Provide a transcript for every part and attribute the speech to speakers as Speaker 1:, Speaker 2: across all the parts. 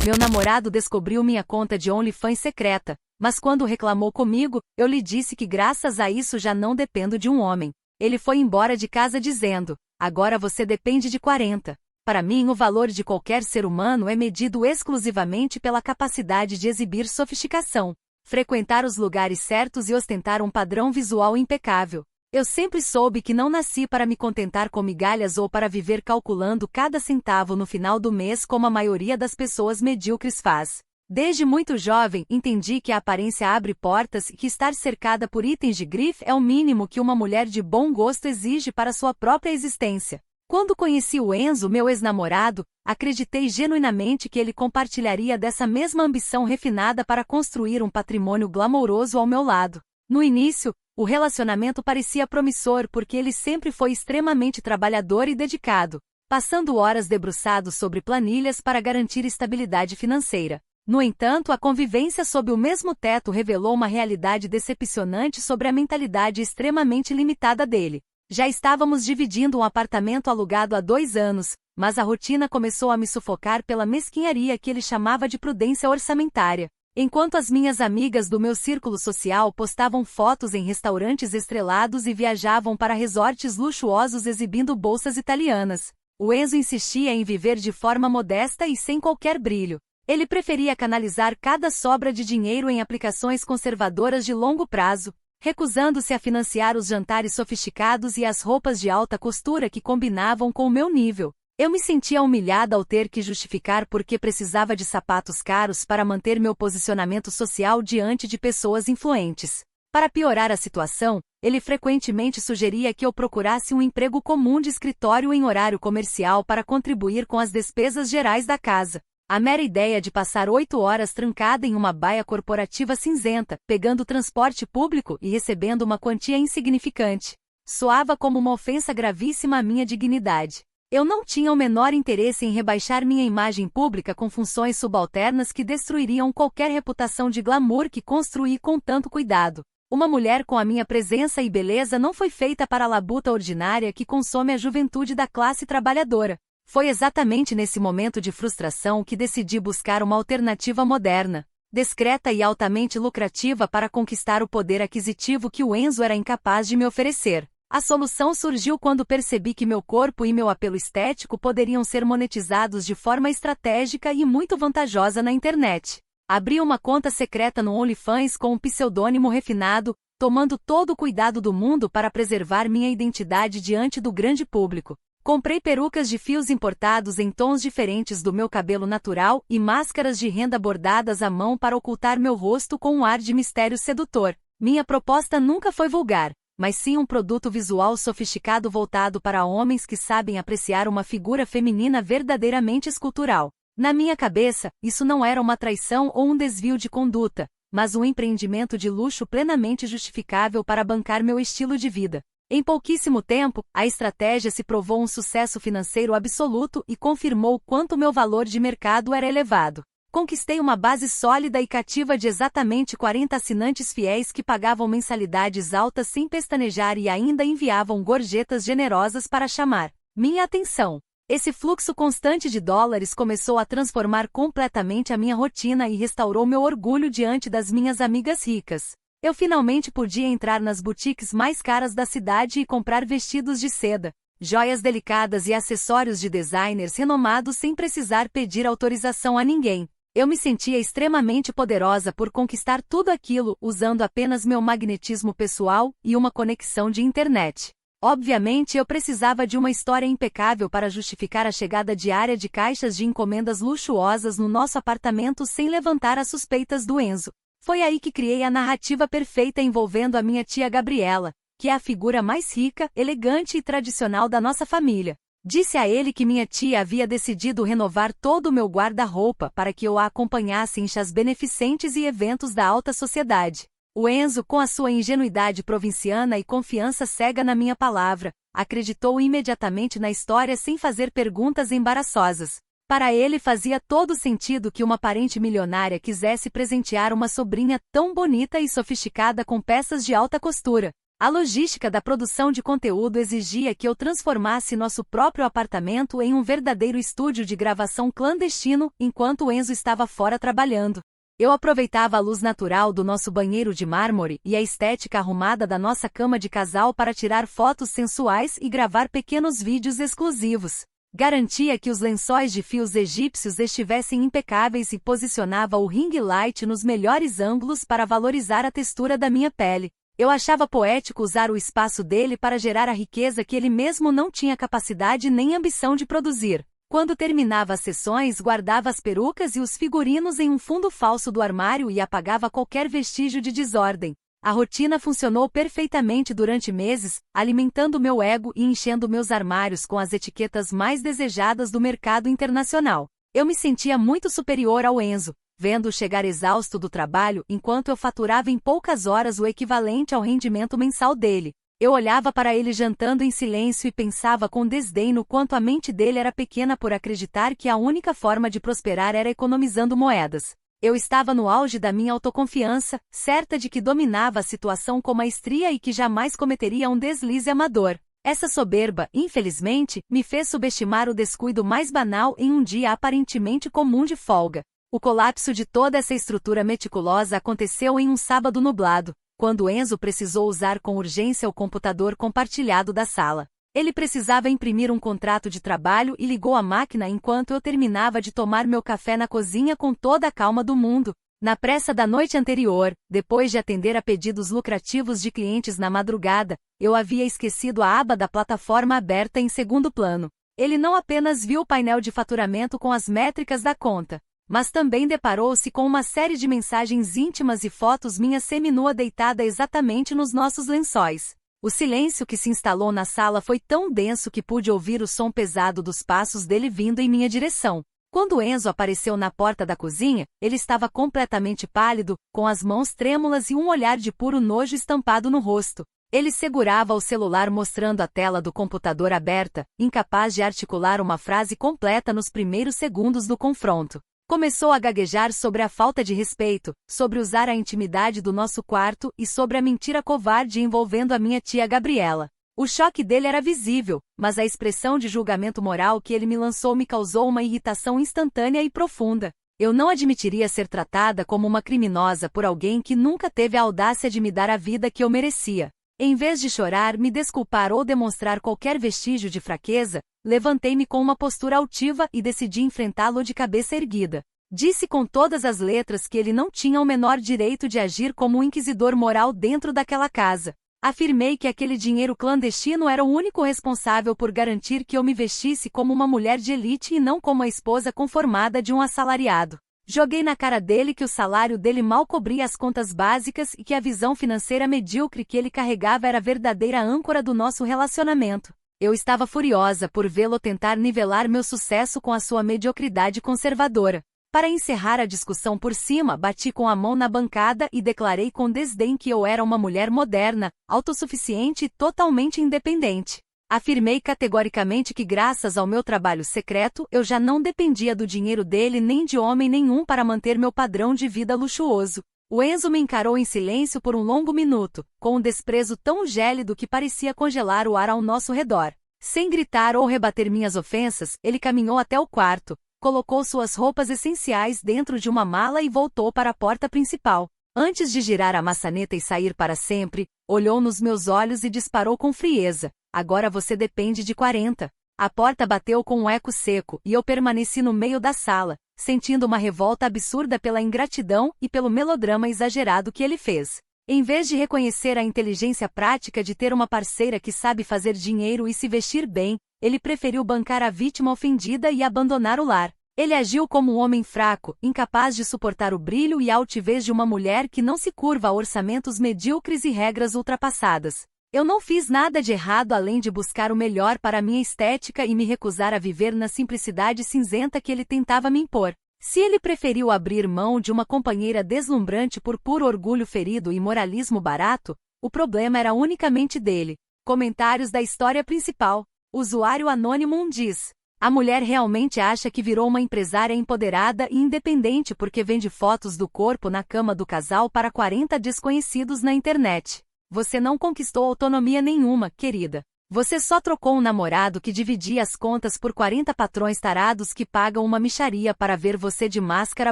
Speaker 1: Meu namorado descobriu minha conta de OnlyFans secreta, mas quando reclamou comigo, eu lhe disse que graças a isso já não dependo de um homem. Ele foi embora de casa dizendo: agora você depende de 40. Para mim, o valor de qualquer ser humano é medido exclusivamente pela capacidade de exibir sofisticação, frequentar os lugares certos e ostentar um padrão visual impecável. Eu sempre soube que não nasci para me contentar com migalhas ou para viver calculando cada centavo no final do mês como a maioria das pessoas medíocres faz. Desde muito jovem, entendi que a aparência abre portas e que estar cercada por itens de grife é o mínimo que uma mulher de bom gosto exige para sua própria existência. Quando conheci o Enzo, meu ex-namorado, acreditei genuinamente que ele compartilharia dessa mesma ambição refinada para construir um patrimônio glamouroso ao meu lado. No início, o relacionamento parecia promissor porque ele sempre foi extremamente trabalhador e dedicado, passando horas debruçado sobre planilhas para garantir estabilidade financeira. No entanto, a convivência sob o mesmo teto revelou uma realidade decepcionante sobre a mentalidade extremamente limitada dele. Já estávamos dividindo um apartamento alugado há 2 anos, mas a rotina começou a me sufocar pela mesquinharia que ele chamava de prudência orçamentária. Enquanto as minhas amigas do meu círculo social postavam fotos em restaurantes estrelados e viajavam para resorts luxuosos exibindo bolsas italianas, o Enzo insistia em viver de forma modesta e sem qualquer brilho. Ele preferia canalizar cada sobra de dinheiro em aplicações conservadoras de longo prazo, recusando-se a financiar os jantares sofisticados e as roupas de alta costura que combinavam com o meu nível. Eu me sentia humilhada ao ter que justificar por que precisava de sapatos caros para manter meu posicionamento social diante de pessoas influentes. Para piorar a situação, ele frequentemente sugeria que eu procurasse um emprego comum de escritório em horário comercial para contribuir com as despesas gerais da casa. A mera ideia de passar 8 horas trancada em uma baia corporativa cinzenta, pegando transporte público e recebendo uma quantia insignificante, soava como uma ofensa gravíssima à minha dignidade. Eu não tinha o menor interesse em rebaixar minha imagem pública com funções subalternas que destruiriam qualquer reputação de glamour que construí com tanto cuidado. Uma mulher com a minha presença e beleza não foi feita para a labuta ordinária que consome a juventude da classe trabalhadora. Foi exatamente nesse momento de frustração que decidi buscar uma alternativa moderna, discreta e altamente lucrativa para conquistar o poder aquisitivo que o Enzo era incapaz de me oferecer. A solução surgiu quando percebi que meu corpo e meu apelo estético poderiam ser monetizados de forma estratégica e muito vantajosa na internet. Abri uma conta secreta no OnlyFans com um pseudônimo refinado, tomando todo o cuidado do mundo para preservar minha identidade diante do grande público. Comprei perucas de fios importados em tons diferentes do meu cabelo natural e máscaras de renda bordadas à mão para ocultar meu rosto com um ar de mistério sedutor. Minha proposta nunca foi vulgar, mas sim um produto visual sofisticado voltado para homens que sabem apreciar uma figura feminina verdadeiramente escultural. Na minha cabeça, isso não era uma traição ou um desvio de conduta, mas um empreendimento de luxo plenamente justificável para bancar meu estilo de vida. Em pouquíssimo tempo, a estratégia se provou um sucesso financeiro absoluto e confirmou quanto meu valor de mercado era elevado. Conquistei uma base sólida e cativa de exatamente 40 assinantes fiéis que pagavam mensalidades altas sem pestanejar e ainda enviavam gorjetas generosas para chamar minha atenção. Esse fluxo constante de dólares começou a transformar completamente a minha rotina e restaurou meu orgulho diante das minhas amigas ricas. Eu finalmente podia entrar nas boutiques mais caras da cidade e comprar vestidos de seda, joias delicadas e acessórios de designers renomados sem precisar pedir autorização a ninguém. Eu me sentia extremamente poderosa por conquistar tudo aquilo usando apenas meu magnetismo pessoal e uma conexão de internet. Obviamente eu precisava de uma história impecável para justificar a chegada diária de caixas de encomendas luxuosas no nosso apartamento sem levantar as suspeitas do Enzo. Foi aí que criei a narrativa perfeita envolvendo a minha tia Gabriela, que é a figura mais rica, elegante e tradicional da nossa família. Disse a ele que minha tia havia decidido renovar todo o meu guarda-roupa para que eu a acompanhasse em chás beneficentes e eventos da alta sociedade. O Enzo, com a sua ingenuidade provinciana e confiança cega na minha palavra, acreditou imediatamente na história sem fazer perguntas embaraçosas. Para ele fazia todo sentido que uma parente milionária quisesse presentear uma sobrinha tão bonita e sofisticada com peças de alta costura. A logística da produção de conteúdo exigia que eu transformasse nosso próprio apartamento em um verdadeiro estúdio de gravação clandestino, enquanto Enzo estava fora trabalhando. Eu aproveitava a luz natural do nosso banheiro de mármore e a estética arrumada da nossa cama de casal para tirar fotos sensuais e gravar pequenos vídeos exclusivos. Garantia que os lençóis de fios egípcios estivessem impecáveis e posicionava o ring light nos melhores ângulos para valorizar a textura da minha pele. Eu achava poético usar o espaço dele para gerar a riqueza que ele mesmo não tinha capacidade nem ambição de produzir. Quando terminava as sessões, guardava as perucas e os figurinos em um fundo falso do armário e apagava qualquer vestígio de desordem. A rotina funcionou perfeitamente durante meses, alimentando meu ego e enchendo meus armários com as etiquetas mais desejadas do mercado internacional. Eu me sentia muito superior ao Enzo, vendo-o chegar exausto do trabalho enquanto eu faturava em poucas horas o equivalente ao rendimento mensal dele. Eu olhava para ele jantando em silêncio e pensava com desdém no quanto a mente dele era pequena por acreditar que a única forma de prosperar era economizando moedas. Eu estava no auge da minha autoconfiança, certa de que dominava a situação com maestria e que jamais cometeria um deslize amador. Essa soberba, infelizmente, me fez subestimar o descuido mais banal em um dia aparentemente comum de folga. O colapso de toda essa estrutura meticulosa aconteceu em um sábado nublado, quando Enzo precisou usar com urgência o computador compartilhado da sala. Ele precisava imprimir um contrato de trabalho e ligou a máquina enquanto eu terminava de tomar meu café na cozinha com toda a calma do mundo. Na pressa da noite anterior, depois de atender a pedidos lucrativos de clientes na madrugada, eu havia esquecido a aba da plataforma aberta em segundo plano. Ele não apenas viu o painel de faturamento com as métricas da conta, mas também deparou-se com uma série de mensagens íntimas e fotos minha seminua deitada exatamente nos nossos lençóis. O silêncio que se instalou na sala foi tão denso que pude ouvir o som pesado dos passos dele vindo em minha direção. Quando Enzo apareceu na porta da cozinha, ele estava completamente pálido, com as mãos trêmulas e um olhar de puro nojo estampado no rosto. Ele segurava o celular mostrando a tela do computador aberta, incapaz de articular uma frase completa nos primeiros segundos do confronto. Começou a gaguejar sobre a falta de respeito, sobre usar a intimidade do nosso quarto e sobre a mentira covarde envolvendo a minha tia Gabriela. O choque dele era visível, mas a expressão de julgamento moral que ele me lançou me causou uma irritação instantânea e profunda. Eu não admitiria ser tratada como uma criminosa por alguém que nunca teve a audácia de me dar a vida que eu merecia. Em vez de chorar, me desculpar ou demonstrar qualquer vestígio de fraqueza, levantei-me com uma postura altiva e decidi enfrentá-lo de cabeça erguida. Disse com todas as letras que ele não tinha o menor direito de agir como um inquisidor moral dentro daquela casa. Afirmei que aquele dinheiro clandestino era o único responsável por garantir que eu me vestisse como uma mulher de elite e não como a esposa conformada de um assalariado. Joguei na cara dele que o salário dele mal cobria as contas básicas e que a visão financeira medíocre que ele carregava era a verdadeira âncora do nosso relacionamento. Eu estava furiosa por vê-lo tentar nivelar meu sucesso com a sua mediocridade conservadora. Para encerrar a discussão por cima, bati com a mão na bancada e declarei com desdém que eu era uma mulher moderna, autossuficiente e totalmente independente. Afirmei categoricamente que graças ao meu trabalho secreto, eu já não dependia do dinheiro dele nem de homem nenhum para manter meu padrão de vida luxuoso. O Enzo me encarou em silêncio por um longo minuto, com um desprezo tão gélido que parecia congelar o ar ao nosso redor. Sem gritar ou rebater minhas ofensas, ele caminhou até o quarto, colocou suas roupas essenciais dentro de uma mala e voltou para a porta principal. Antes de girar a maçaneta e sair para sempre, olhou nos meus olhos e disparou com frieza. Agora você depende de 40. A porta bateu com um eco seco e eu permaneci no meio da sala, sentindo uma revolta absurda pela ingratidão e pelo melodrama exagerado que ele fez. Em vez de reconhecer a inteligência prática de ter uma parceira que sabe fazer dinheiro e se vestir bem, ele preferiu bancar a vítima ofendida e abandonar o lar. Ele agiu como um homem fraco, incapaz de suportar o brilho e a altivez de uma mulher que não se curva a orçamentos medíocres e regras ultrapassadas. Eu não fiz nada de errado além de buscar o melhor para a minha estética e me recusar a viver na simplicidade cinzenta que ele tentava me impor. Se ele preferiu abrir mão de uma companheira deslumbrante por puro orgulho ferido e moralismo barato, o problema era unicamente dele. Comentários da história principal. Usuário anônimo diz: a mulher realmente acha que virou uma empresária empoderada e independente porque vende fotos do corpo na cama do casal para 40 desconhecidos na internet. Você não conquistou autonomia nenhuma, querida. Você só trocou um namorado que dividia as contas por 40 patrões tarados que pagam uma mixaria para ver você de máscara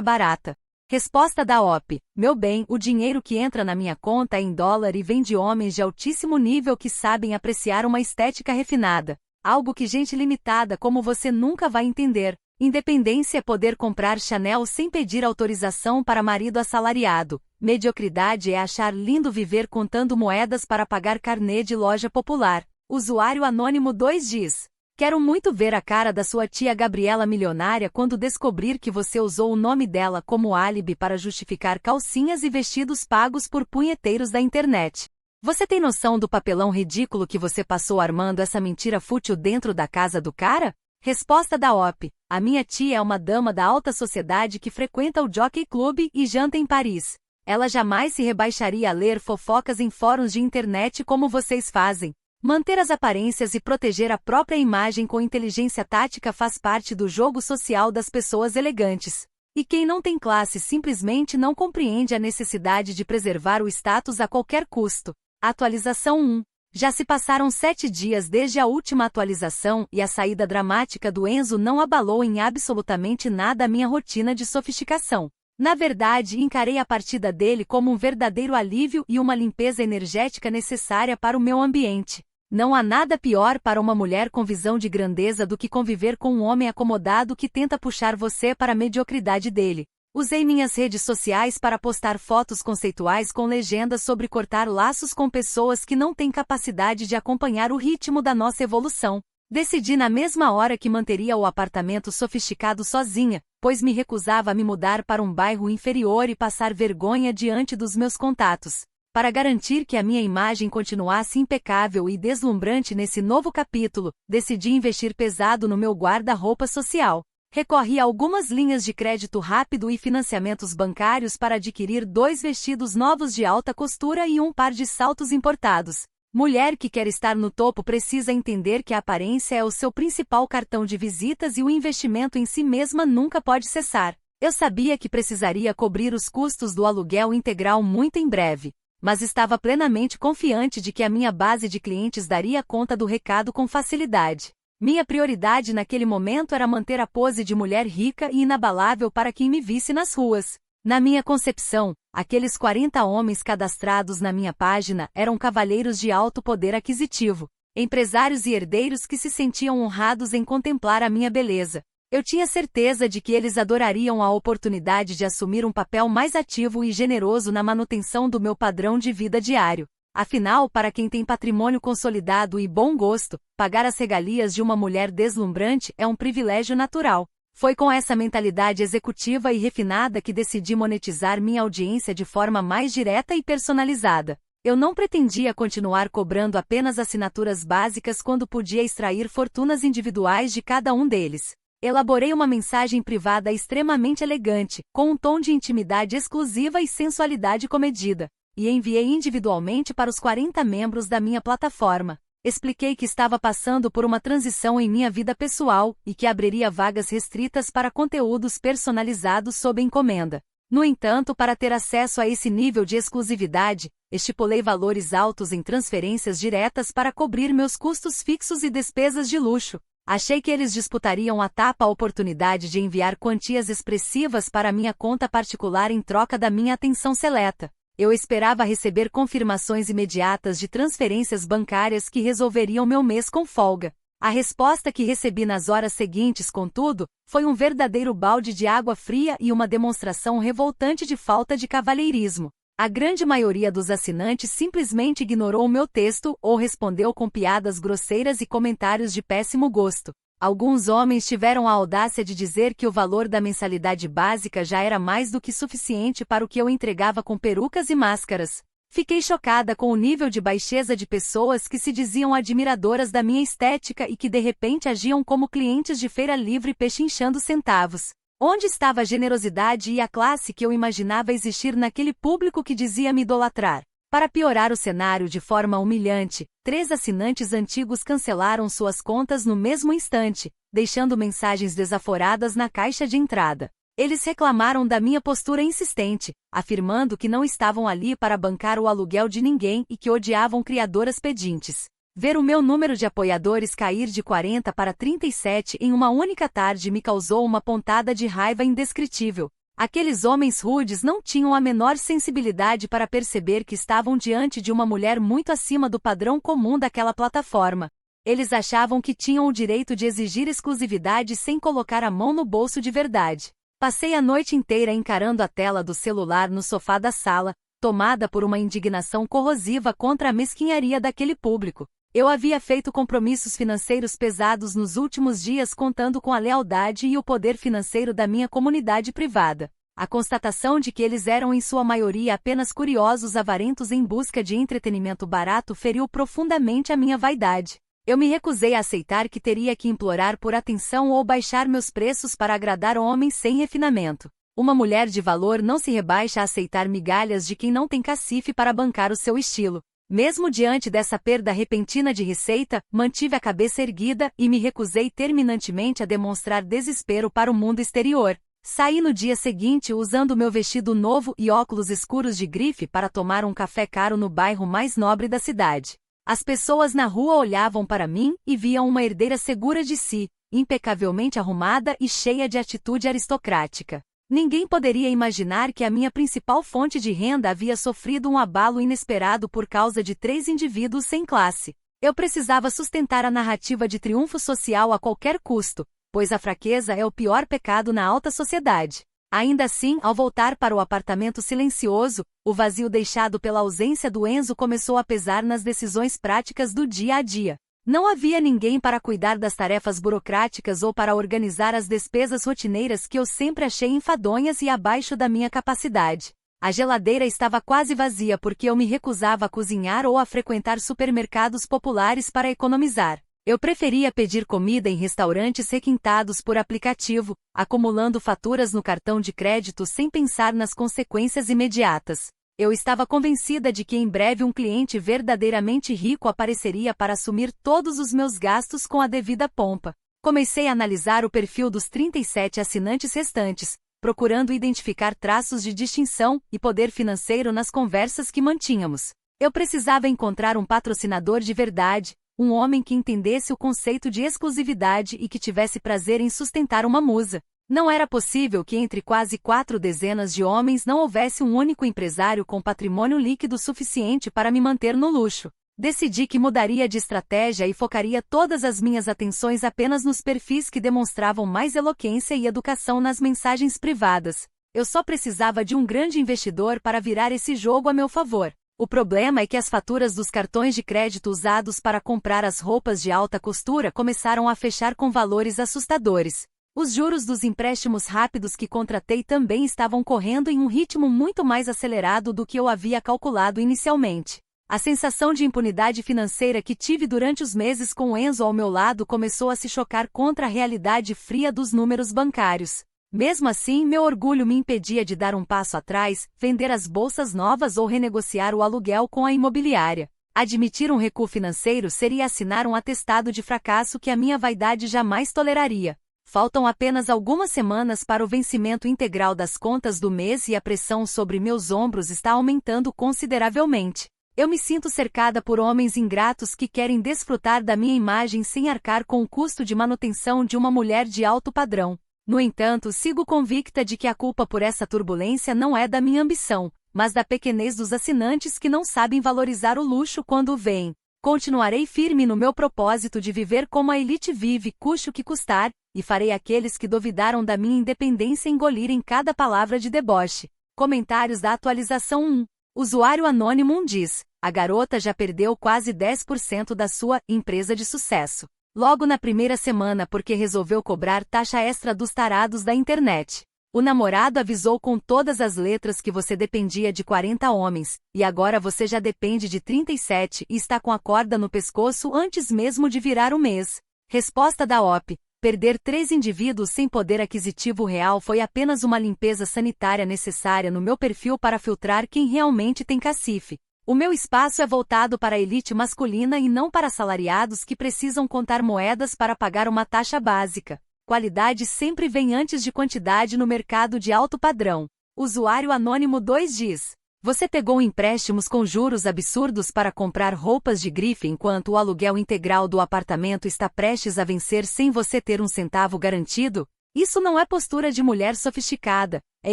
Speaker 1: barata. Resposta da OP. Meu bem, o dinheiro que entra na minha conta é em dólar e vem de homens de altíssimo nível que sabem apreciar uma estética refinada. Algo que gente limitada como você nunca vai entender. Independência é poder comprar Chanel sem pedir autorização para marido assalariado. Mediocridade é achar lindo viver contando moedas para pagar carnê de loja popular. Usuário Anônimo 2 diz: quero muito ver a cara da sua tia Gabriela milionária quando descobrir que você usou o nome dela como álibi para justificar calcinhas e vestidos pagos por punheteiros da internet. Você tem noção do papelão ridículo que você passou armando essa mentira fútil dentro da casa do cara? Resposta da OP. A minha tia é uma dama da alta sociedade que frequenta o Jockey Club e janta em Paris. Ela jamais se rebaixaria a ler fofocas em fóruns de internet como vocês fazem. Manter as aparências e proteger a própria imagem com inteligência tática faz parte do jogo social das pessoas elegantes. E quem não tem classe simplesmente não compreende a necessidade de preservar o status a qualquer custo. Atualização 1. Já se passaram 7 dias desde a última atualização e a saída dramática do Enzo não abalou em absolutamente nada a minha rotina de sofisticação. Na verdade, encarei a partida dele como um verdadeiro alívio e uma limpeza energética necessária para o meu ambiente. Não há nada pior para uma mulher com visão de grandeza do que conviver com um homem acomodado que tenta puxar você para a mediocridade dele. Usei minhas redes sociais para postar fotos conceituais com legendas sobre cortar laços com pessoas que não têm capacidade de acompanhar o ritmo da nossa evolução. Decidi na mesma hora que manteria o apartamento sofisticado sozinha, pois me recusava a me mudar para um bairro inferior e passar vergonha diante dos meus contatos. Para garantir que a minha imagem continuasse impecável e deslumbrante nesse novo capítulo, decidi investir pesado no meu guarda-roupa social. Recorri a algumas linhas de crédito rápido e financiamentos bancários para adquirir 2 vestidos novos de alta costura e um par de saltos importados. Mulher que quer estar no topo precisa entender que a aparência é o seu principal cartão de visitas e o investimento em si mesma nunca pode cessar. Eu sabia que precisaria cobrir os custos do aluguel integral muito em breve, mas estava plenamente confiante de que a minha base de clientes daria conta do recado com facilidade. Minha prioridade naquele momento era manter a pose de mulher rica e inabalável para quem me visse nas ruas. Na minha concepção, aqueles 40 homens cadastrados na minha página eram cavalheiros de alto poder aquisitivo, empresários e herdeiros que se sentiam honrados em contemplar a minha beleza. Eu tinha certeza de que eles adorariam a oportunidade de assumir um papel mais ativo e generoso na manutenção do meu padrão de vida diário. Afinal, para quem tem patrimônio consolidado e bom gosto, pagar as regalias de uma mulher deslumbrante é um privilégio natural. Foi com essa mentalidade executiva e refinada que decidi monetizar minha audiência de forma mais direta e personalizada. Eu não pretendia continuar cobrando apenas assinaturas básicas quando podia extrair fortunas individuais de cada um deles. Elaborei uma mensagem privada extremamente elegante, com um tom de intimidade exclusiva e sensualidade comedida, e enviei individualmente para os 40 membros da minha plataforma. Expliquei que estava passando por uma transição em minha vida pessoal e que abriria vagas restritas para conteúdos personalizados sob encomenda. No entanto, para ter acesso a esse nível de exclusividade, estipulei valores altos em transferências diretas para cobrir meus custos fixos e despesas de luxo. Achei que eles disputariam a tapa a oportunidade de enviar quantias expressivas para minha conta particular em troca da minha atenção seleta. Eu esperava receber confirmações imediatas de transferências bancárias que resolveriam meu mês com folga. A resposta que recebi nas horas seguintes, contudo, foi um verdadeiro balde de água fria e uma demonstração revoltante de falta de cavalheirismo. A grande maioria dos assinantes simplesmente ignorou o meu texto ou respondeu com piadas grosseiras e comentários de péssimo gosto. Alguns homens tiveram a audácia de dizer que o valor da mensalidade básica já era mais do que suficiente para o que eu entregava com perucas e máscaras. Fiquei chocada com o nível de baixeza de pessoas que se diziam admiradoras da minha estética e que de repente agiam como clientes de feira livre pechinchando centavos. Onde estava a generosidade e a classe que eu imaginava existir naquele público que dizia me idolatrar? Para piorar o cenário de forma humilhante, 3 assinantes antigos cancelaram suas contas no mesmo instante, deixando mensagens desaforadas na caixa de entrada. Eles reclamaram da minha postura insistente, afirmando que não estavam ali para bancar o aluguel de ninguém e que odiavam criadoras pedintes. Ver o meu número de apoiadores cair de 40 para 37 em uma única tarde me causou uma pontada de raiva indescritível. Aqueles homens rudes não tinham a menor sensibilidade para perceber que estavam diante de uma mulher muito acima do padrão comum daquela plataforma. Eles achavam que tinham o direito de exigir exclusividade sem colocar a mão no bolso de verdade. Passei a noite inteira encarando a tela do celular no sofá da sala, tomada por uma indignação corrosiva contra a mesquinharia daquele público. Eu havia feito compromissos financeiros pesados nos últimos dias contando com a lealdade e o poder financeiro da minha comunidade privada. A constatação de que eles eram em sua maioria apenas curiosos avarentos em busca de entretenimento barato feriu profundamente a minha vaidade. Eu me recusei a aceitar que teria que implorar por atenção ou baixar meus preços para agradar homens sem refinamento. Uma mulher de valor não se rebaixa a aceitar migalhas de quem não tem cacife para bancar o seu estilo. Mesmo diante dessa perda repentina de receita, mantive a cabeça erguida e me recusei terminantemente a demonstrar desespero para o mundo exterior. Saí no dia seguinte usando meu vestido novo e óculos escuros de grife para tomar um café caro no bairro mais nobre da cidade. As pessoas na rua olhavam para mim e viam uma herdeira segura de si, impecavelmente arrumada e cheia de atitude aristocrática. Ninguém poderia imaginar que a minha principal fonte de renda havia sofrido um abalo inesperado por causa de 3 indivíduos sem classe. Eu precisava sustentar a narrativa de triunfo social a qualquer custo, pois a fraqueza é o pior pecado na alta sociedade. Ainda assim, ao voltar para o apartamento silencioso, o vazio deixado pela ausência do Enzo começou a pesar nas decisões práticas do dia a dia. Não havia ninguém para cuidar das tarefas burocráticas ou para organizar as despesas rotineiras que eu sempre achei enfadonhas e abaixo da minha capacidade. A geladeira estava quase vazia porque eu me recusava a cozinhar ou a frequentar supermercados populares para economizar. Eu preferia pedir comida em restaurantes requintados por aplicativo, acumulando faturas no cartão de crédito sem pensar nas consequências imediatas. Eu estava convencida de que em breve um cliente verdadeiramente rico apareceria para assumir todos os meus gastos com a devida pompa. Comecei a analisar o perfil dos 37 assinantes restantes, procurando identificar traços de distinção e poder financeiro nas conversas que mantínhamos. Eu precisava encontrar um patrocinador de verdade, um homem que entendesse o conceito de exclusividade e que tivesse prazer em sustentar uma musa. Não era possível que entre quase 4 dezenas de homens não houvesse um único empresário com patrimônio líquido suficiente para me manter no luxo. Decidi que mudaria de estratégia e focaria todas as minhas atenções apenas nos perfis que demonstravam mais eloquência e educação nas mensagens privadas. Eu só precisava de um grande investidor para virar esse jogo a meu favor. O problema é que as faturas dos cartões de crédito usados para comprar as roupas de alta costura começaram a fechar com valores assustadores. Os juros dos empréstimos rápidos que contratei também estavam correndo em um ritmo muito mais acelerado do que eu havia calculado inicialmente. A sensação de impunidade financeira que tive durante os meses com o Enzo ao meu lado começou a se chocar contra a realidade fria dos números bancários. Mesmo assim, meu orgulho me impedia de dar um passo atrás, vender as bolsas novas ou renegociar o aluguel com a imobiliária. Admitir um recuo financeiro seria assinar um atestado de fracasso que a minha vaidade jamais toleraria. Faltam apenas algumas semanas para o vencimento integral das contas do mês e a pressão sobre meus ombros está aumentando consideravelmente. Eu me sinto cercada por homens ingratos que querem desfrutar da minha imagem sem arcar com o custo de manutenção de uma mulher de alto padrão. No entanto, sigo convicta de que a culpa por essa turbulência não é da minha ambição, mas da pequenez dos assinantes que não sabem valorizar o luxo quando o veem. Continuarei firme no meu propósito de viver como a elite vive, custe o que custar, e farei aqueles que duvidaram da minha independência engolirem cada palavra de deboche. Comentários da atualização 1. Usuário anônimo 1 diz: a garota já perdeu quase 10% da sua empresa de sucesso. Logo na primeira semana porque resolveu cobrar taxa extra dos tarados da internet. O namorado avisou com todas as letras que você dependia de 40 homens, e agora você já depende de 37 e está com a corda no pescoço antes mesmo de virar o mês. Resposta da OP. Perder 3 indivíduos sem poder aquisitivo real foi apenas uma limpeza sanitária necessária no meu perfil para filtrar quem realmente tem cacife. O meu espaço é voltado para a elite masculina e não para assalariados que precisam contar moedas para pagar uma taxa básica. qualidade sempre vem antes de quantidade no mercado de alto padrão. Usuário Anônimo 2 diz: você pegou empréstimos com juros absurdos para comprar roupas de grife enquanto o aluguel integral do apartamento está prestes a vencer sem você ter um centavo garantido? Isso não é postura de mulher sofisticada, é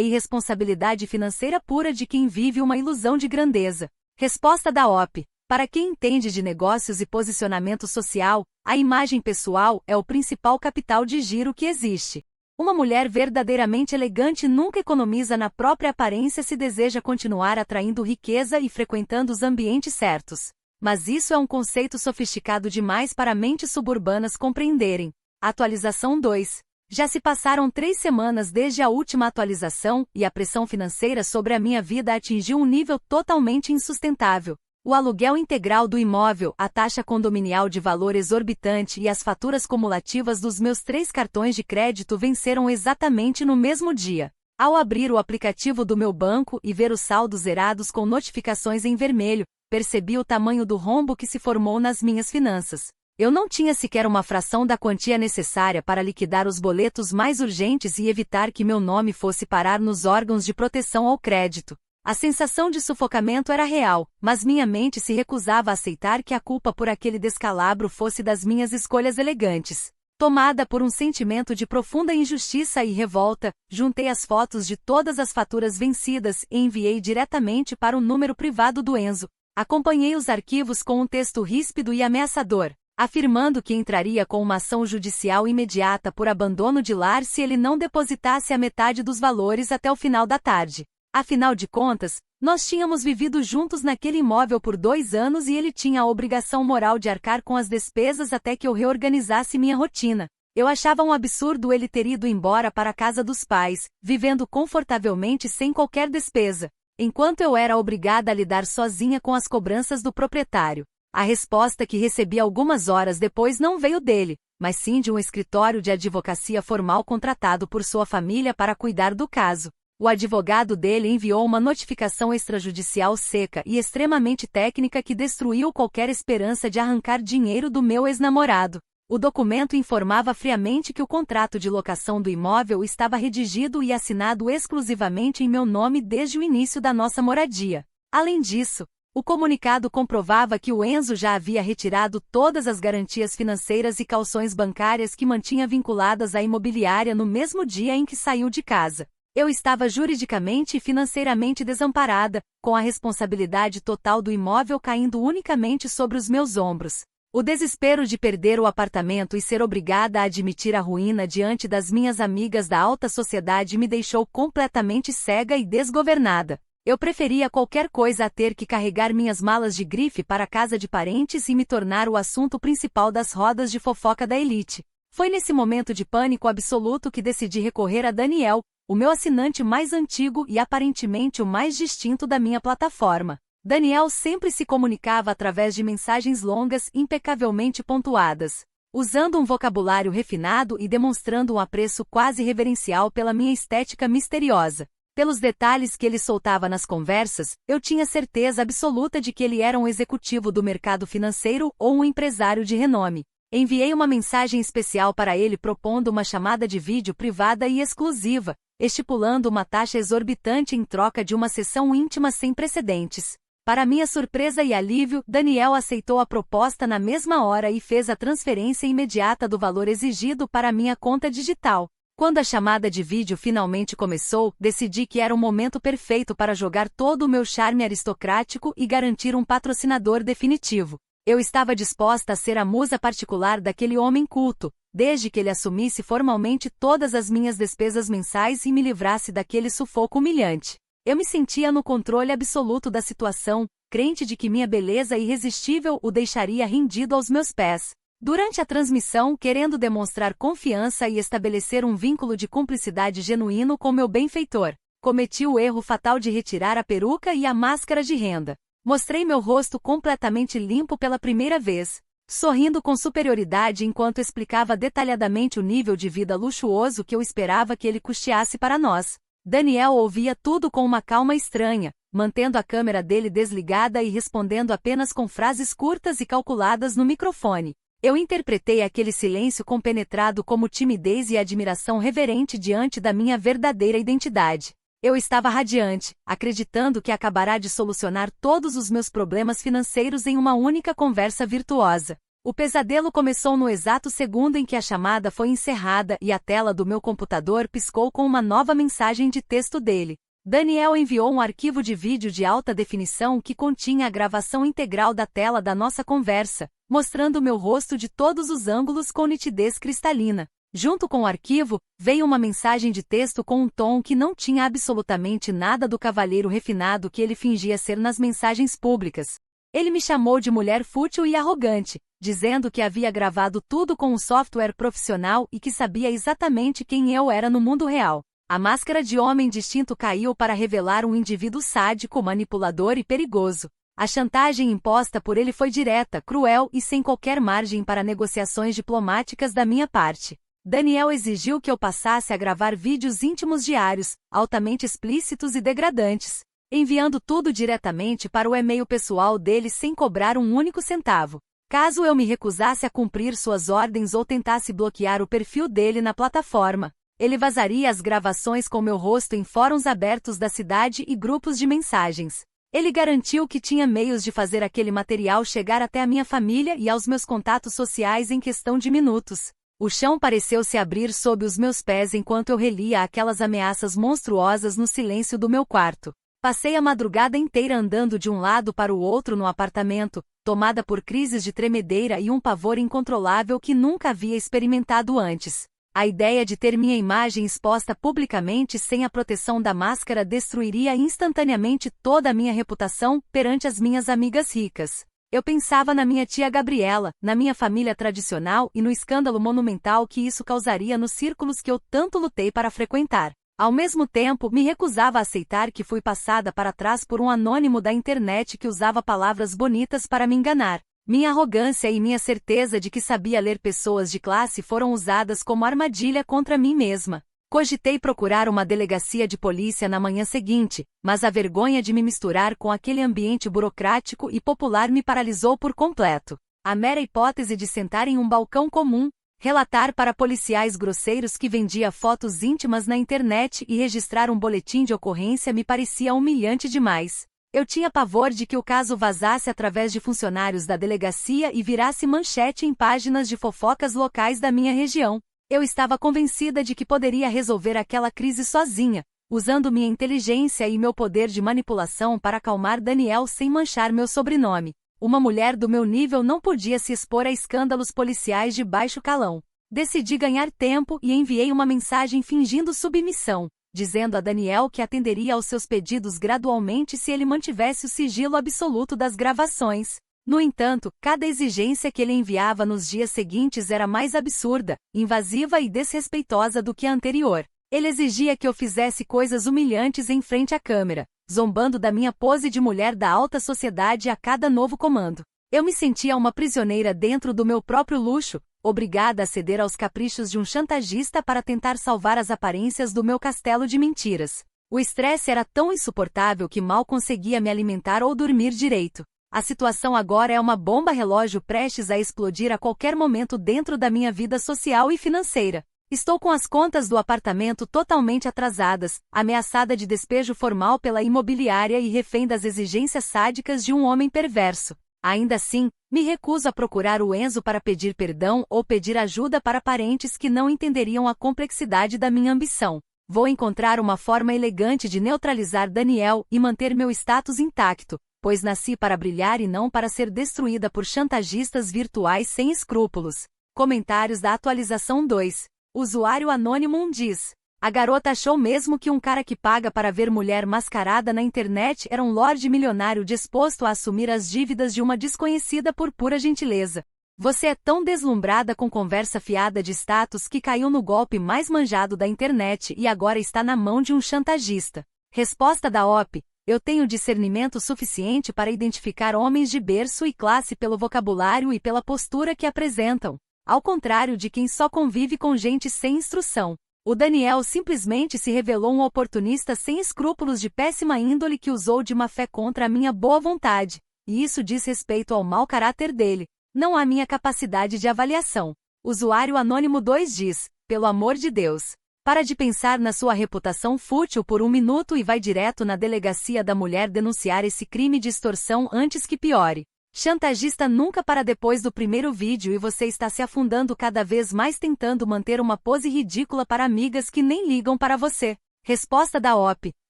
Speaker 1: irresponsabilidade financeira pura de quem vive uma ilusão de grandeza. Resposta da OP: para quem entende de negócios e posicionamento social, a imagem pessoal é o principal capital de giro que existe. Uma mulher verdadeiramente elegante nunca economiza na própria aparência se deseja continuar atraindo riqueza e frequentando os ambientes certos. Mas isso é um conceito sofisticado demais para mentes suburbanas compreenderem. Atualização 2. Já se passaram 3 semanas desde a última atualização e a pressão financeira sobre a minha vida atingiu um nível totalmente insustentável. O aluguel integral do imóvel, a taxa condominial de valor exorbitante e as faturas cumulativas dos meus 3 cartões de crédito venceram exatamente no mesmo dia. Ao abrir o aplicativo do meu banco e ver os saldos zerados com notificações em vermelho, percebi o tamanho do rombo que se formou nas minhas finanças. Eu não tinha sequer uma fração da quantia necessária para liquidar os boletos mais urgentes e evitar que meu nome fosse parar nos órgãos de proteção ao crédito. A sensação de sufocamento era real, mas minha mente se recusava a aceitar que a culpa por aquele descalabro fosse das minhas escolhas elegantes. Tomada por um sentimento de profunda injustiça e revolta, juntei as fotos de todas as faturas vencidas e enviei diretamente para o número privado do Enzo. Acompanhei os arquivos com um texto ríspido e ameaçador, afirmando que entraria com uma ação judicial imediata por abandono de lar se ele não depositasse a metade dos valores até o final da tarde. Afinal de contas, nós tínhamos vivido juntos naquele imóvel por 2 anos e ele tinha a obrigação moral de arcar com as despesas até que eu reorganizasse minha rotina. Eu achava um absurdo ele ter ido embora para a casa dos pais, vivendo confortavelmente sem qualquer despesa, enquanto eu era obrigada a lidar sozinha com as cobranças do proprietário. A resposta que recebi algumas horas depois não veio dele, mas sim de um escritório de advocacia formal contratado por sua família para cuidar do caso. O advogado dele enviou uma notificação extrajudicial seca e extremamente técnica que destruiu qualquer esperança de arrancar dinheiro do meu ex-namorado. O documento informava friamente que o contrato de locação do imóvel estava redigido e assinado exclusivamente em meu nome desde o início da nossa moradia. Além disso, o comunicado comprovava que o Enzo já havia retirado todas as garantias financeiras e cauções bancárias que mantinha vinculadas à imobiliária no mesmo dia em que saiu de casa. Eu estava juridicamente e financeiramente desamparada, com a responsabilidade total do imóvel caindo unicamente sobre os meus ombros. O desespero de perder o apartamento e ser obrigada a admitir a ruína diante das minhas amigas da alta sociedade me deixou completamente cega e desgovernada. Eu preferia qualquer coisa a ter que carregar minhas malas de grife para a casa de parentes e me tornar o assunto principal das rodas de fofoca da elite. Foi nesse momento de pânico absoluto que decidi recorrer a Daniel, o meu assinante mais antigo e aparentemente o mais distinto da minha plataforma. Daniel sempre se comunicava através de mensagens longas impecavelmente pontuadas, usando um vocabulário refinado e demonstrando um apreço quase reverencial pela minha estética misteriosa. Pelos detalhes que ele soltava nas conversas, eu tinha certeza absoluta de que ele era um executivo do mercado financeiro ou um empresário de renome. Enviei uma mensagem especial para ele propondo uma chamada de vídeo privada e exclusiva, estipulando uma taxa exorbitante em troca de uma sessão íntima sem precedentes. Para minha surpresa e alívio, Daniel aceitou a proposta na mesma hora e fez a transferência imediata do valor exigido para minha conta digital. Quando a chamada de vídeo finalmente começou, decidi que era o momento perfeito para jogar todo o meu charme aristocrático e garantir um patrocinador definitivo. Eu estava disposta a ser a musa particular daquele homem culto, desde que ele assumisse formalmente todas as minhas despesas mensais e me livrasse daquele sufoco humilhante. Eu me sentia no controle absoluto da situação, crente de que minha beleza irresistível o deixaria rendido aos meus pés. Durante a transmissão, querendo demonstrar confiança e estabelecer um vínculo de cumplicidade genuíno com meu benfeitor, cometi o erro fatal de retirar a peruca e a máscara de renda. Mostrei meu rosto completamente limpo pela primeira vez, sorrindo com superioridade enquanto explicava detalhadamente o nível de vida luxuoso que eu esperava que ele custeasse para nós. Daniel ouvia tudo com uma calma estranha, mantendo a câmera dele desligada e respondendo apenas com frases curtas e calculadas no microfone. Eu interpretei aquele silêncio compenetrado como timidez e admiração reverente diante da minha verdadeira identidade. Eu estava radiante, acreditando que acabará de solucionar todos os meus problemas financeiros em uma única conversa virtuosa. O pesadelo começou no exato segundo em que a chamada foi encerrada e a tela do meu computador piscou com uma nova mensagem de texto dele. Daniel enviou um arquivo de vídeo de alta definição que continha a gravação integral da tela da nossa conversa, mostrando meu rosto de todos os ângulos com nitidez cristalina. Junto com o arquivo, veio uma mensagem de texto com um tom que não tinha absolutamente nada do cavalheiro refinado que ele fingia ser nas mensagens públicas. Ele me chamou de mulher fútil e arrogante, dizendo que havia gravado tudo com um software profissional e que sabia exatamente quem eu era no mundo real. A máscara de homem distinto caiu para revelar um indivíduo sádico, manipulador e perigoso. A chantagem imposta por ele foi direta, cruel e sem qualquer margem para negociações diplomáticas da minha parte. Daniel exigiu que eu passasse a gravar vídeos íntimos diários, altamente explícitos e degradantes, enviando tudo diretamente para o e-mail pessoal dele sem cobrar um único centavo. Caso eu me recusasse a cumprir suas ordens ou tentasse bloquear o perfil dele na plataforma, ele vazaria as gravações com meu rosto em fóruns abertos da cidade e grupos de mensagens. Ele garantiu que tinha meios de fazer aquele material chegar até a minha família e aos meus contatos sociais em questão de minutos. O chão pareceu se abrir sob os meus pés enquanto eu relia aquelas ameaças monstruosas no silêncio do meu quarto. Passei a madrugada inteira andando de um lado para o outro no apartamento, tomada por crises de tremedeira e um pavor incontrolável que nunca havia experimentado antes. A ideia de ter minha imagem exposta publicamente sem a proteção da máscara destruiria instantaneamente toda a minha reputação perante as minhas amigas ricas. Eu pensava na minha tia Gabriela, na minha família tradicional e no escândalo monumental que isso causaria nos círculos que eu tanto lutei para frequentar. Ao mesmo tempo, me recusava a aceitar que fui passada para trás por um anônimo da internet que usava palavras bonitas para me enganar. Minha arrogância e minha certeza de que sabia ler pessoas de classe foram usadas como armadilha contra mim mesma. Cogitei procurar uma delegacia de polícia na manhã seguinte, mas a vergonha de me misturar com aquele ambiente burocrático e popular me paralisou por completo. A mera hipótese de sentar em um balcão comum, relatar para policiais grosseiros que vendia fotos íntimas na internet e registrar um boletim de ocorrência me parecia humilhante demais. Eu tinha pavor de que o caso vazasse através de funcionários da delegacia e virasse manchete em páginas de fofocas locais da minha região. Eu estava convencida de que poderia resolver aquela crise sozinha, usando minha inteligência e meu poder de manipulação para acalmar Daniel sem manchar meu sobrenome. Uma mulher do meu nível não podia se expor a escândalos policiais de baixo calão. Decidi ganhar tempo e enviei uma mensagem fingindo submissão, dizendo a Daniel que atenderia aos seus pedidos gradualmente se ele mantivesse o sigilo absoluto das gravações. No entanto, cada exigência que ele enviava nos dias seguintes era mais absurda, invasiva e desrespeitosa do que a anterior. Ele exigia que eu fizesse coisas humilhantes em frente à câmera, zombando da minha pose de mulher da alta sociedade a cada novo comando. Eu me sentia uma prisioneira dentro do meu próprio luxo, obrigada a ceder aos caprichos de um chantagista para tentar salvar as aparências do meu castelo de mentiras. O estresse era tão insuportável que mal conseguia me alimentar ou dormir direito. A situação agora é uma bomba relógio prestes a explodir a qualquer momento dentro da minha vida social e financeira. Estou com as contas do apartamento totalmente atrasadas, ameaçada de despejo formal pela imobiliária e refém das exigências sádicas de um homem perverso. Ainda assim, me recuso a procurar o Enzo para pedir perdão ou pedir ajuda para parentes que não entenderiam a complexidade da minha ambição. Vou encontrar uma forma elegante de neutralizar Daniel e manter meu status intacto, pois nasci para brilhar e não para ser destruída por chantagistas virtuais sem escrúpulos. Comentários da atualização 2. Usuário anônimo 1 diz: a garota achou mesmo que um cara que paga para ver mulher mascarada na internet era um lorde milionário disposto a assumir as dívidas de uma desconhecida por pura gentileza. Você é tão deslumbrada com conversa fiada de status que caiu no golpe mais manjado da internet e agora está na mão de um chantagista. Resposta da OP: eu tenho discernimento suficiente para identificar homens de berço e classe pelo vocabulário e pela postura que apresentam, ao contrário de quem só convive com gente sem instrução. O Daniel simplesmente se revelou um oportunista sem escrúpulos de péssima índole que usou de má fé contra a minha boa vontade, e isso diz respeito ao mau caráter dele. Não há minha capacidade de avaliação. Usuário Anônimo 2 diz: pelo amor de Deus. Para de pensar na sua reputação fútil por um minuto e vai direto na delegacia da mulher denunciar esse crime de extorsão antes que piore. Chantagista nunca para depois do primeiro vídeo e você está se afundando cada vez mais tentando manter uma pose ridícula para amigas que nem ligam para você. Resposta da OP: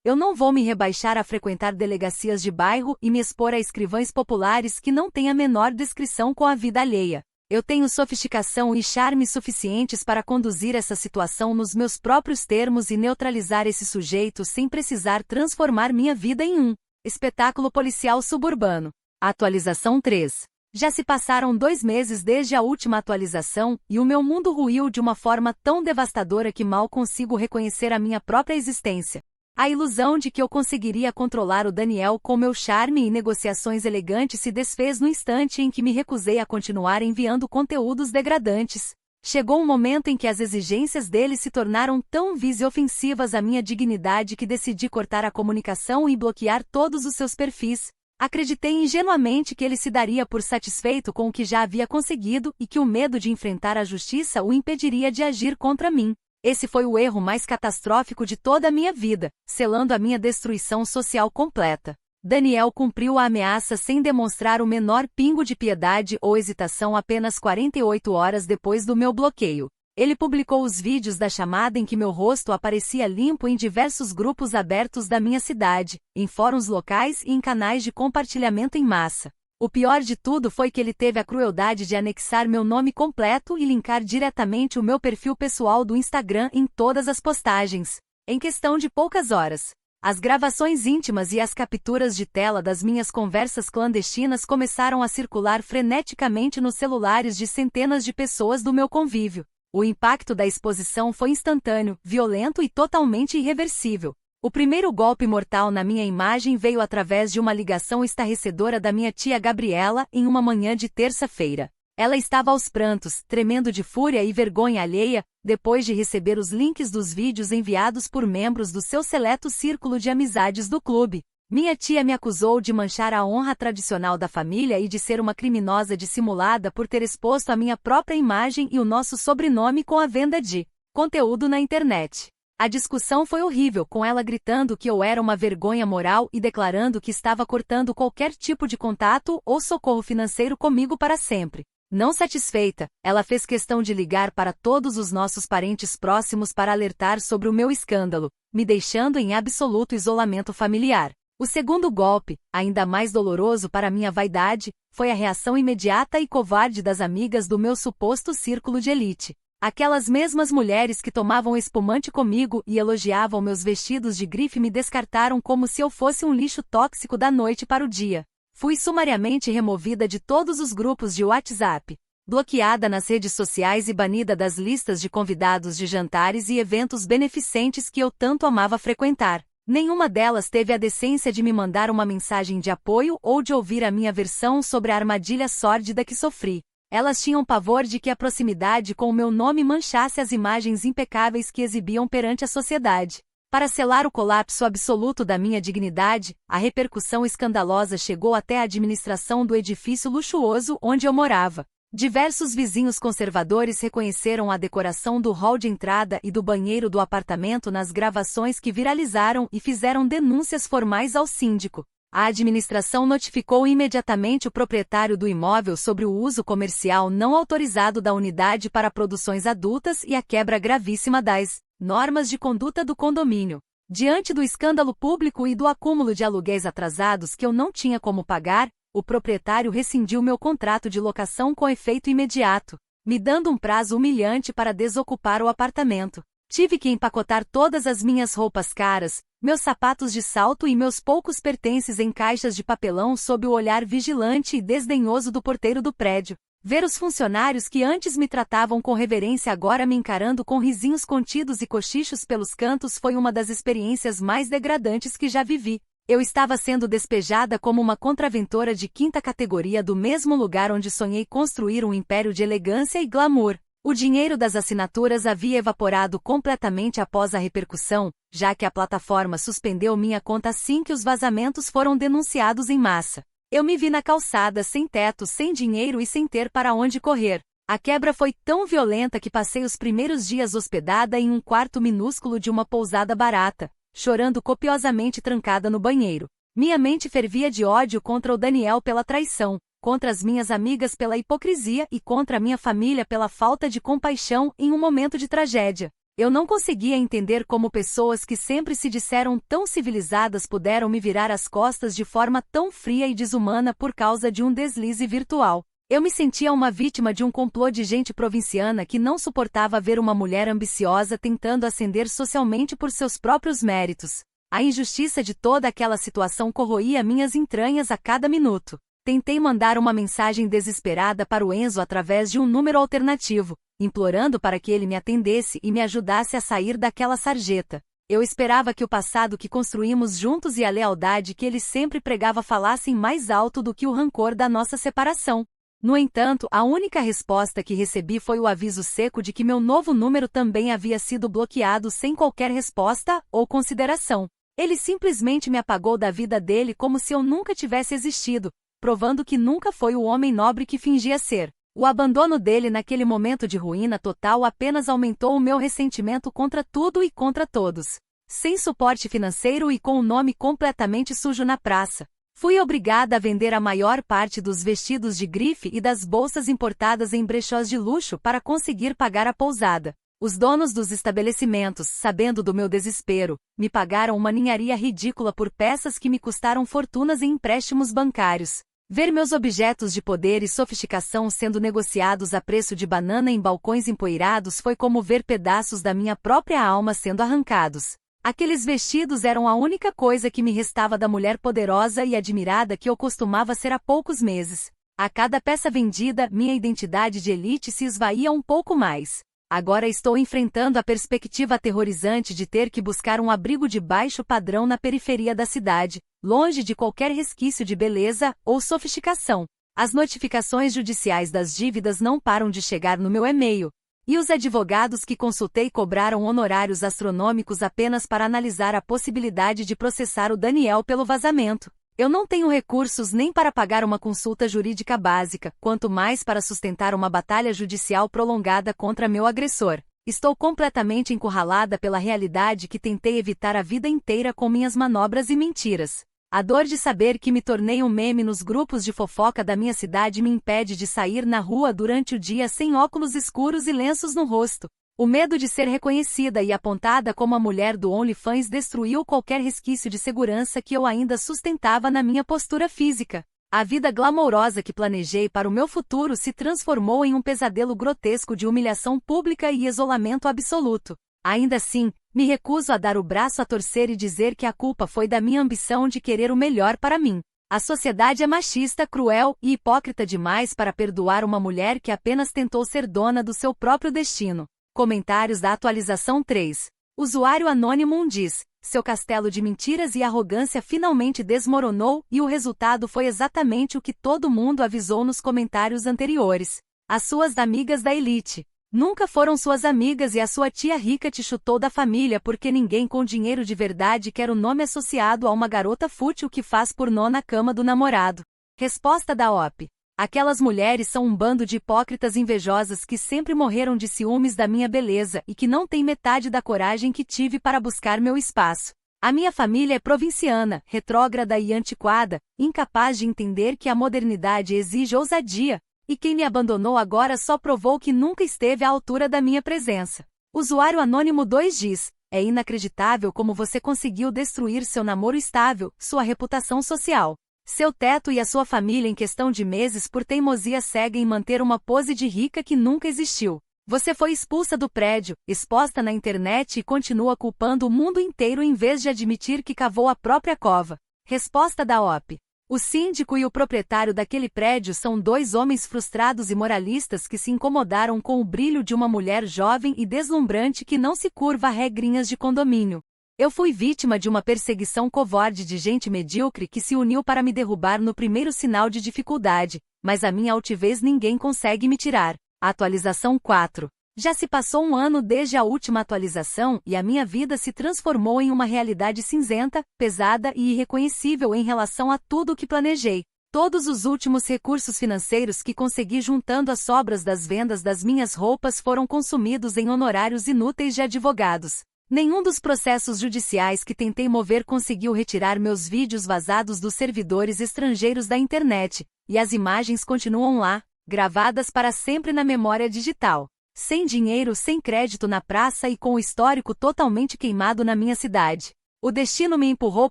Speaker 1: eu não vou me rebaixar a frequentar delegacias de bairro e me expor a escrivães populares que não têm a menor descrição com a vida alheia. Eu tenho sofisticação e charme suficientes para conduzir essa situação nos meus próprios termos e neutralizar esse sujeito sem precisar transformar minha vida em um espetáculo policial suburbano. Atualização 3. Já se passaram 2 meses desde a última atualização, e o meu mundo ruiu de uma forma tão devastadora que mal consigo reconhecer a minha própria existência. A ilusão de que eu conseguiria controlar o Daniel com meu charme e negociações elegantes se desfez no instante em que me recusei a continuar enviando conteúdos degradantes. Chegou um momento em que as exigências dele se tornaram tão vis e ofensivas à minha dignidade que decidi cortar a comunicação e bloquear todos os seus perfis. Acreditei ingenuamente que ele se daria por satisfeito com o que já havia conseguido e que o medo de enfrentar a justiça o impediria de agir contra mim. Esse foi o erro mais catastrófico de toda a minha vida, selando a minha destruição social completa. Daniel cumpriu a ameaça sem demonstrar o menor pingo de piedade ou hesitação apenas 48 horas depois do meu bloqueio. Ele publicou os vídeos da chamada em que meu rosto aparecia limpo em diversos grupos abertos da minha cidade, em fóruns locais e em canais de compartilhamento em massa. O pior de tudo foi que ele teve a crueldade de anexar meu nome completo e linkar diretamente o meu perfil pessoal do Instagram em todas as postagens. Em questão de poucas horas, as gravações íntimas e as capturas de tela das minhas conversas clandestinas começaram a circular freneticamente nos celulares de centenas de pessoas do meu convívio. O impacto da exposição foi instantâneo, violento e totalmente irreversível. O primeiro golpe mortal na minha imagem veio através de uma ligação estarrecedora da minha tia Gabriela em uma manhã de terça-feira. Ela estava aos prantos, tremendo de fúria e vergonha alheia, depois de receber os links dos vídeos enviados por membros do seu seleto círculo de amizades do clube. Minha tia me acusou de manchar a honra tradicional da família e de ser uma criminosa dissimulada por ter exposto a minha própria imagem e o nosso sobrenome com a venda de conteúdo na internet. A discussão foi horrível, com ela gritando que eu era uma vergonha moral e declarando que estava cortando qualquer tipo de contato ou socorro financeiro comigo para sempre. Não satisfeita, ela fez questão de ligar para todos os nossos parentes próximos para alertar sobre o meu escândalo, me deixando em absoluto isolamento familiar. O segundo golpe, ainda mais doloroso para minha vaidade, foi a reação imediata e covarde das amigas do meu suposto círculo de elite. Aquelas mesmas mulheres que tomavam espumante comigo e elogiavam meus vestidos de grife me descartaram como se eu fosse um lixo tóxico da noite para o dia. Fui sumariamente removida de todos os grupos de WhatsApp, bloqueada nas redes sociais e banida das listas de convidados de jantares e eventos beneficentes que eu tanto amava frequentar. Nenhuma delas teve a decência de me mandar uma mensagem de apoio ou de ouvir a minha versão sobre a armadilha sórdida que sofri. Elas tinham pavor de que a proximidade com o meu nome manchasse as imagens impecáveis que exibiam perante a sociedade. Para selar o colapso absoluto da minha dignidade, a repercussão escandalosa chegou até a administração do edifício luxuoso onde eu morava. Diversos vizinhos conservadores reconheceram a decoração do hall de entrada e do banheiro do apartamento nas gravações que viralizaram e fizeram denúncias formais ao síndico. A administração notificou imediatamente o proprietário do imóvel sobre o uso comercial não autorizado da unidade para produções adultas e a quebra gravíssima das normas de conduta do condomínio. Diante do escândalo público e do acúmulo de aluguéis atrasados que eu não tinha como pagar, o proprietário rescindiu meu contrato de locação com efeito imediato, me dando um prazo humilhante para desocupar o apartamento. Tive que empacotar todas as minhas roupas caras, meus sapatos de salto e meus poucos pertences em caixas de papelão sob o olhar vigilante e desdenhoso do porteiro do prédio. Ver os funcionários que antes me tratavam com reverência agora me encarando com risinhos contidos e cochichos pelos cantos foi uma das experiências mais degradantes que já vivi. Eu estava sendo despejada como uma contraventora de quinta categoria do mesmo lugar onde sonhei construir um império de elegância e glamour. O dinheiro das assinaturas havia evaporado completamente após a repercussão, já que a plataforma suspendeu minha conta assim que os vazamentos foram denunciados em massa. Eu me vi na calçada, sem teto, sem dinheiro e sem ter para onde correr. A quebra foi tão violenta que passei os primeiros dias hospedada em um quarto minúsculo de uma pousada barata, chorando copiosamente trancada no banheiro. Minha mente fervia de ódio contra o Daniel pela traição, contra as minhas amigas pela hipocrisia e contra a minha família pela falta de compaixão em um momento de tragédia. Eu não conseguia entender como pessoas que sempre se disseram tão civilizadas puderam me virar as costas de forma tão fria e desumana por causa de um deslize virtual. Eu me sentia uma vítima de um complô de gente provinciana que não suportava ver uma mulher ambiciosa tentando ascender socialmente por seus próprios méritos. A injustiça de toda aquela situação corroía minhas entranhas a cada minuto. Tentei mandar uma mensagem desesperada para o Enzo através de um número alternativo, implorando para que ele me atendesse e me ajudasse a sair daquela sarjeta. Eu esperava que o passado que construímos juntos e a lealdade que ele sempre pregava falassem mais alto do que o rancor da nossa separação. No entanto, a única resposta que recebi foi o aviso seco de que meu novo número também havia sido bloqueado sem qualquer resposta ou consideração. Ele simplesmente me apagou da vida dele como se eu nunca tivesse existido, provando que nunca foi o homem nobre que fingia ser. O abandono dele naquele momento de ruína total apenas aumentou o meu ressentimento contra tudo e contra todos. Sem suporte financeiro e com o nome completamente sujo na praça, fui obrigada a vender a maior parte dos vestidos de grife e das bolsas importadas em brechós de luxo para conseguir pagar a pousada. Os donos dos estabelecimentos, sabendo do meu desespero, me pagaram uma ninharia ridícula por peças que me custaram fortunas em empréstimos bancários. Ver meus objetos de poder e sofisticação sendo negociados a preço de banana em balcões empoeirados foi como ver pedaços da minha própria alma sendo arrancados. Aqueles vestidos eram a única coisa que me restava da mulher poderosa e admirada que eu costumava ser há poucos meses. A cada peça vendida, minha identidade de elite se esvaía um pouco mais. Agora estou enfrentando a perspectiva aterrorizante de ter que buscar um abrigo de baixo padrão na periferia da cidade, longe de qualquer resquício de beleza ou sofisticação. As notificações judiciais das dívidas não param de chegar no meu e-mail, e os advogados que consultei cobraram honorários astronômicos apenas para analisar a possibilidade de processar o Daniel pelo vazamento. Eu não tenho recursos nem para pagar uma consulta jurídica básica, quanto mais para sustentar uma batalha judicial prolongada contra meu agressor. Estou completamente encurralada pela realidade que tentei evitar a vida inteira com minhas manobras e mentiras. A dor de saber que me tornei um meme nos grupos de fofoca da minha cidade me impede de sair na rua durante o dia sem óculos escuros e lenços no rosto. O medo de ser reconhecida e apontada como a mulher do OnlyFans destruiu qualquer resquício de segurança que eu ainda sustentava na minha postura física. A vida glamourosa que planejei para o meu futuro se transformou em um pesadelo grotesco de humilhação pública e isolamento absoluto. Ainda assim, me recuso a dar o braço a torcer e dizer que a culpa foi da minha ambição de querer o melhor para mim. A sociedade é machista, cruel e hipócrita demais para perdoar uma mulher que apenas tentou ser dona do seu próprio destino. Comentários da atualização 3. Usuário anônimo diz: seu castelo de mentiras e arrogância finalmente desmoronou e o resultado foi exatamente o que todo mundo avisou nos comentários anteriores. As suas amigas da elite nunca foram suas amigas e a sua tia rica te chutou da família porque ninguém com dinheiro de verdade quer o nome associado a uma garota fútil que faz pornô na cama do namorado. Resposta da OP. Aquelas mulheres são um bando de hipócritas invejosas que sempre morreram de ciúmes da minha beleza e que não têm metade da coragem que tive para buscar meu espaço. A minha família é provinciana, retrógrada e antiquada, incapaz de entender que a modernidade exige ousadia, e quem me abandonou agora só provou que nunca esteve à altura da minha presença. Usuário anônimo 2 diz: é inacreditável como você conseguiu destruir seu namoro estável, sua reputação social, seu teto e a sua família em questão de meses por teimosia cega em manter uma pose de rica que nunca existiu. Você foi expulsa do prédio, exposta na internet e continua culpando o mundo inteiro em vez de admitir que cavou a própria cova. Resposta da OP. O síndico e o proprietário daquele prédio são dois homens frustrados e moralistas que se incomodaram com o brilho de uma mulher jovem e deslumbrante que não se curva a regrinhas de condomínio. Eu fui vítima de uma perseguição covarde de gente medíocre que se uniu para me derrubar no primeiro sinal de dificuldade, mas a minha altivez ninguém consegue me tirar. Atualização 4. Já se passou um ano desde a última atualização e a minha vida se transformou em uma realidade cinzenta, pesada e irreconhecível em relação a tudo o que planejei. Todos os últimos recursos financeiros que consegui juntando as sobras das vendas das minhas roupas foram consumidos em honorários inúteis de advogados. Nenhum dos processos judiciais que tentei mover conseguiu retirar meus vídeos vazados dos servidores estrangeiros da internet, e as imagens continuam lá, gravadas para sempre na memória digital. Sem dinheiro, sem crédito na praça e com o histórico totalmente queimado na minha cidade. O destino me empurrou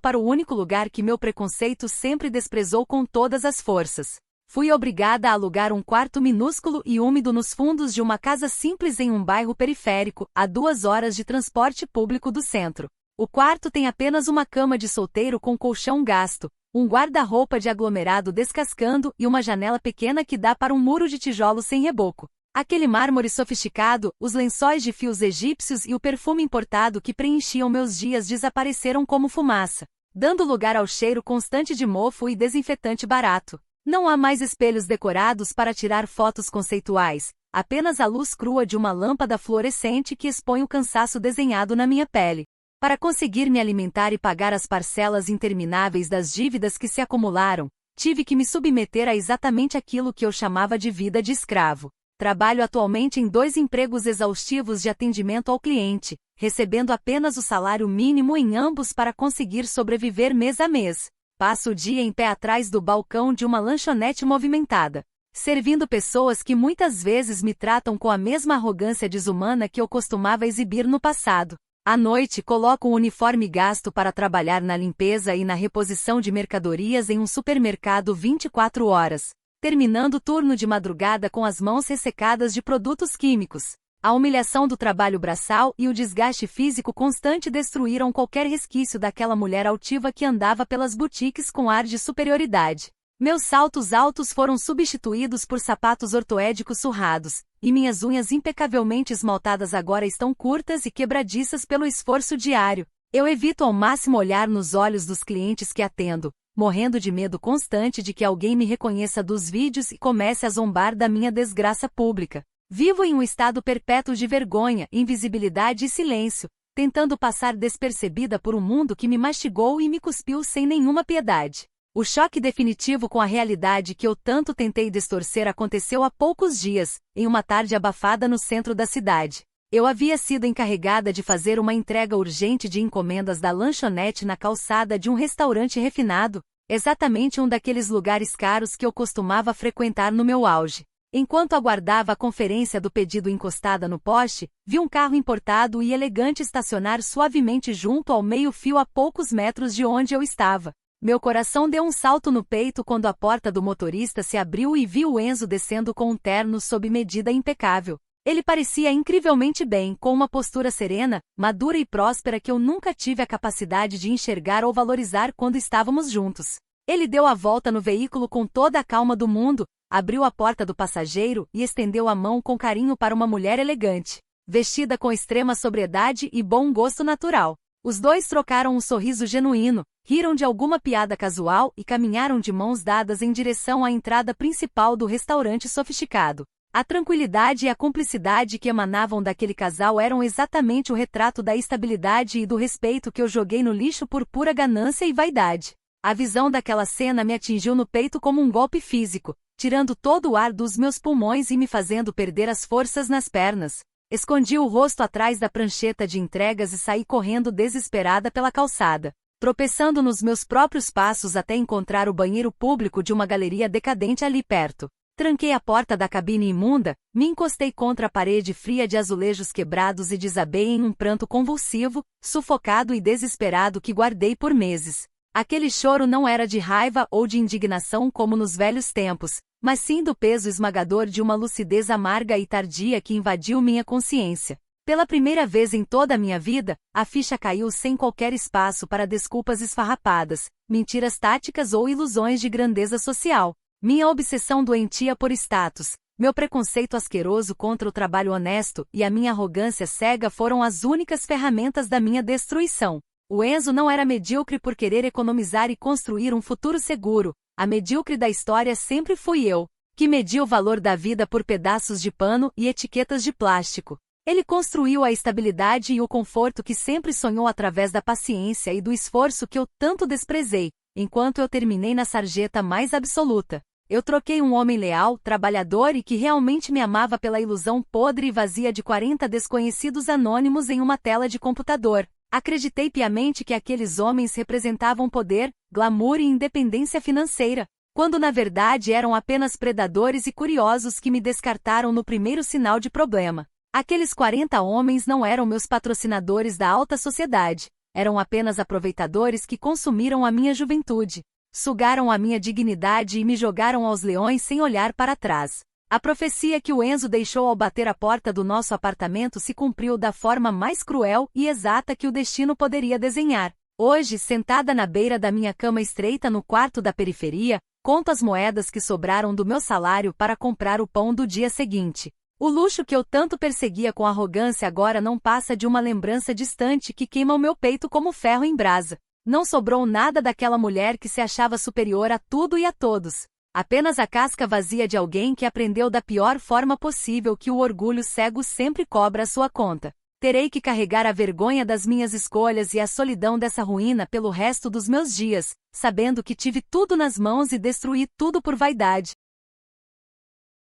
Speaker 1: para o único lugar que meu preconceito sempre desprezou com todas as forças. Fui obrigada a alugar um quarto minúsculo e úmido nos fundos de uma casa simples em um bairro periférico, a 2 horas de transporte público do centro. O quarto tem apenas uma cama de solteiro com colchão gasto, um guarda-roupa de aglomerado descascando e uma janela pequena que dá para um muro de tijolo sem reboco. Aquele mármore sofisticado, os lençóis de fios egípcios e o perfume importado que preenchiam meus dias desapareceram como fumaça, dando lugar ao cheiro constante de mofo e desinfetante barato. Não há mais espelhos decorados para tirar fotos conceituais, apenas a luz crua de uma lâmpada fluorescente que expõe o cansaço desenhado na minha pele. Para conseguir me alimentar e pagar as parcelas intermináveis das dívidas que se acumularam, tive que me submeter a exatamente aquilo que eu chamava de vida de escravo. Trabalho atualmente em 2 empregos exaustivos de atendimento ao cliente, recebendo apenas o salário mínimo em ambos para conseguir sobreviver mês a mês. Passo o dia em pé atrás do balcão de uma lanchonete movimentada, servindo pessoas que muitas vezes me tratam com a mesma arrogância desumana que eu costumava exibir no passado. À noite, coloco um uniforme gasto para trabalhar na limpeza e na reposição de mercadorias em um supermercado 24 horas, terminando o turno de madrugada com as mãos ressecadas de produtos químicos. A humilhação do trabalho braçal e o desgaste físico constante destruíram qualquer resquício daquela mulher altiva que andava pelas boutiques com ar de superioridade. Meus saltos altos foram substituídos por sapatos ortoédicos surrados, e minhas unhas impecavelmente esmaltadas agora estão curtas e quebradiças pelo esforço diário. Eu evito ao máximo olhar nos olhos dos clientes que atendo, morrendo de medo constante de que alguém me reconheça dos vídeos e comece a zombar da minha desgraça pública. Vivo em um estado perpétuo de vergonha, invisibilidade e silêncio, tentando passar despercebida por um mundo que me mastigou e me cuspiu sem nenhuma piedade. O choque definitivo com a realidade que eu tanto tentei distorcer aconteceu há poucos dias, em uma tarde abafada no centro da cidade. Eu havia sido encarregada de fazer uma entrega urgente de encomendas da lanchonete na calçada de um restaurante refinado, exatamente um daqueles lugares caros que eu costumava frequentar no meu auge. Enquanto aguardava a conferência do pedido encostada no poste, vi um carro importado e elegante estacionar suavemente junto ao meio-fio a poucos metros de onde eu estava. Meu coração deu um salto no peito quando a porta do motorista se abriu e vi o Enzo descendo com um terno sob medida impecável. Ele parecia incrivelmente bem, com uma postura serena, madura e próspera que eu nunca tive a capacidade de enxergar ou valorizar quando estávamos juntos. Ele deu a volta no veículo com toda a calma do mundo, abriu a porta do passageiro e estendeu a mão com carinho para uma mulher elegante, vestida com extrema sobriedade e bom gosto natural. Os dois trocaram um sorriso genuíno, riram de alguma piada casual e caminharam de mãos dadas em direção à entrada principal do restaurante sofisticado. A tranquilidade e a cumplicidade que emanavam daquele casal eram exatamente o retrato da estabilidade e do respeito que eu joguei no lixo por pura ganância e vaidade. A visão daquela cena me atingiu no peito como um golpe físico, tirando todo o ar dos meus pulmões e me fazendo perder as forças nas pernas. Escondi o rosto atrás da prancheta de entregas e saí correndo desesperada pela calçada, tropeçando nos meus próprios passos até encontrar o banheiro público de uma galeria decadente ali perto. Tranquei a porta da cabine imunda, me encostei contra a parede fria de azulejos quebrados e desabei em um pranto convulsivo, sufocado e desesperado que guardei por meses. Aquele choro não era de raiva ou de indignação como nos velhos tempos, mas sim do peso esmagador de uma lucidez amarga e tardia que invadiu minha consciência. Pela primeira vez em toda a minha vida, a ficha caiu sem qualquer espaço para desculpas esfarrapadas, mentiras táticas ou ilusões de grandeza social. Minha obsessão doentia por status, meu preconceito asqueroso contra o trabalho honesto e a minha arrogância cega foram as únicas ferramentas da minha destruição. O Enzo não era medíocre por querer economizar e construir um futuro seguro. A medíocre da história sempre fui eu, que medi o valor da vida por pedaços de pano e etiquetas de plástico. Ele construiu a estabilidade e o conforto que sempre sonhou através da paciência e do esforço que eu tanto desprezei, enquanto eu terminei na sarjeta mais absoluta. Eu troquei um homem leal, trabalhador e que realmente me amava pela ilusão podre e vazia de 40 desconhecidos anônimos em uma tela de computador. Acreditei piamente que aqueles homens representavam poder, glamour e independência financeira, quando na verdade eram apenas predadores e curiosos que me descartaram no primeiro sinal de problema. Aqueles 40 homens não eram meus patrocinadores da alta sociedade, eram apenas aproveitadores que consumiram a minha juventude. Sugaram a minha dignidade e me jogaram aos leões sem olhar para trás. A profecia que o Enzo deixou ao bater a porta do nosso apartamento se cumpriu da forma mais cruel e exata que o destino poderia desenhar. Hoje, sentada na beira da minha cama estreita no quarto da periferia, conto as moedas que sobraram do meu salário para comprar o pão do dia seguinte. O luxo que eu tanto perseguia com arrogância agora não passa de uma lembrança distante que queima o meu peito como ferro em brasa. Não sobrou nada daquela mulher que se achava superior a tudo e a todos. Apenas a casca vazia de alguém que aprendeu da pior forma possível que o orgulho cego sempre cobra a sua conta. Terei que carregar a vergonha das minhas escolhas e a solidão dessa ruína pelo resto dos meus dias, sabendo que tive tudo nas mãos e destruí tudo por vaidade.